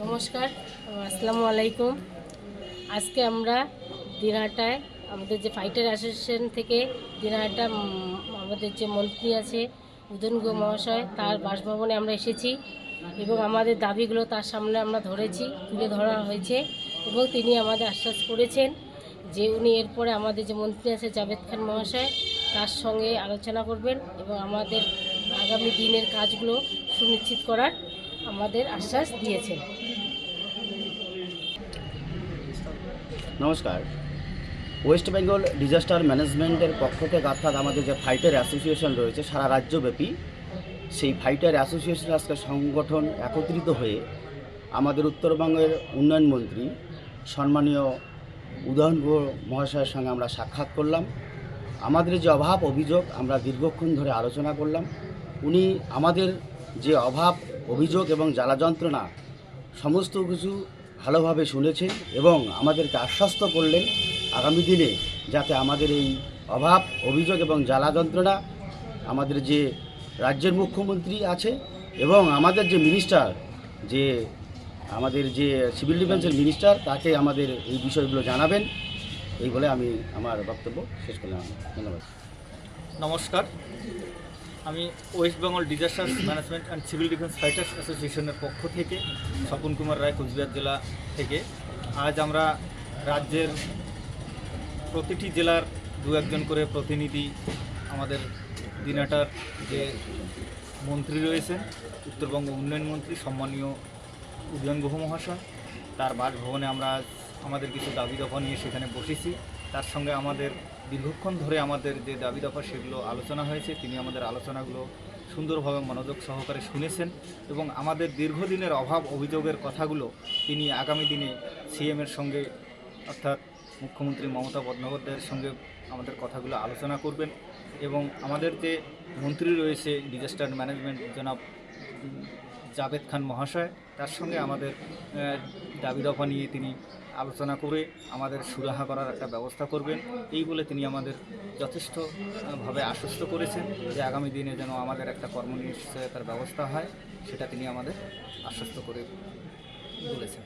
নমস্কার, আসসালামু আলাইকুম। আজকে আমরা দিনহাটায় আমাদের যে ফাইটার অ্যাসোসিয়েশন থেকে দিনহাটা আমাদের যে মন্ত্রী আছে উদয়ন গুহ মহাশয়, তার বাসভবনে আমরা এসেছি এবং আমাদের দাবিগুলো তার সামনে আমরা তুলে ধরা হয়েছে এবং তিনি আমাদের আশ্বাস করেছেন যে উনি এরপরে আমাদের যে মন্ত্রী আছে জাভেদ খান মহাশয় তার সঙ্গে আলোচনা করবেন এবং আমাদের আগামী দিনের কাজগুলো সুনিশ্চিত করার আমাদের আশ্বাস দিয়েছেন। নমস্কার। ওয়েস্ট বেঙ্গল ডিজাস্টার ম্যানেজমেন্টের পক্ষ থেকে অর্থাৎ আমাদের যে ফাইটার অ্যাসোসিয়েশন রয়েছে সারা রাজ্যব্যাপী, সেই ফাইটার অ্যাসোসিয়েশন আজকে সংগঠন একত্রিত হয়ে আমাদের উত্তরবঙ্গের উন্নয়ন মন্ত্রী সম্মানীয় উদয়ন গুহ মহাশয়ের সঙ্গে আমরা সাক্ষাৎ করলাম। আমাদের যে অভাব অভিযোগ আমরা দীর্ঘক্ষণ ধরে আলোচনা করলাম। উনি আমাদের যে অভাব অভিযোগ এবং জ্বালা যন্ত্রণা সমস্ত কিছু ভালোভাবে শুনেছেন এবং আমাদেরকে আশ্বস্ত করলেন আগামী দিনে যাতে আমাদের এই অভাব অভিযোগ এবং জ্বালা যন্ত্রণা আমাদের যে রাজ্যের মুখ্যমন্ত্রী আছে এবং আমাদের যে মিনিস্টার, যে আমাদের যে সিভিল ডিফেন্সের মিনিস্টার, তাকে আমাদের এই বিষয়গুলো জানাবেন। এই বলে আমি আমার বক্তব্য শেষ করলাম। ধন্যবাদ। নমস্কার, আমি West Bengal disaster management and civil defence fighters অ্যাসোসিয়েশনের পক্ষ থেকে স্বপন কুমার রায়, কোচবিহার জেলা থেকে আজ আমরা রাজ্যের প্রতিটি জেলার দু একজন করে প্রতিনিধি আমাদের দিনহাটার যে মন্ত্রী রয়েছেন উত্তরবঙ্গ উন্নয়ন মন্ত্রী সম্মানীয় উদয়ন গুহ মহাশয়, তার বাসভবনে আমরা আমাদের কিছু দাবি দফা নিয়ে সেখানে বসেছি। তার সঙ্গে আমাদের দীর্ঘক্ষণ ধরে আমাদের যে দাবি দফা সেগুলো আলোচনা হয়েছে। তিনি আমাদের আলোচনাগুলো সুন্দরভাবে মনোযোগ সহকারে শুনেছেন এবং আমাদের দীর্ঘদিনের অভাব অভিযোগের কথাগুলো তিনি আগামী দিনে সিএমের সঙ্গে অর্থাৎ মুখ্যমন্ত্রী মমতা বন্দ্যোপাধ্যায়ের সঙ্গে আমাদের কথাগুলো আলোচনা করবেন এবং আমাদের যে মন্ত্রী রয়েছে ডিজাস্টার ম্যানেজমেন্ট জনাব জাভেদ খান মহাশয়, তার সঙ্গে আমাদের দাবি দফা নিয়ে তিনি আলোচনা করে আমাদের সুরাহা করার একটা ব্যবস্থা করবেন, এই বলে তিনি আমাদের যথেষ্টভাবে আশ্বস্ত করেছেন যে আগামী দিনে যেন আমাদের একটা কর্মনিশ্চয়তার ব্যবস্থা হয়, সেটা তিনি আমাদের আশ্বস্ত করে বলেছেন।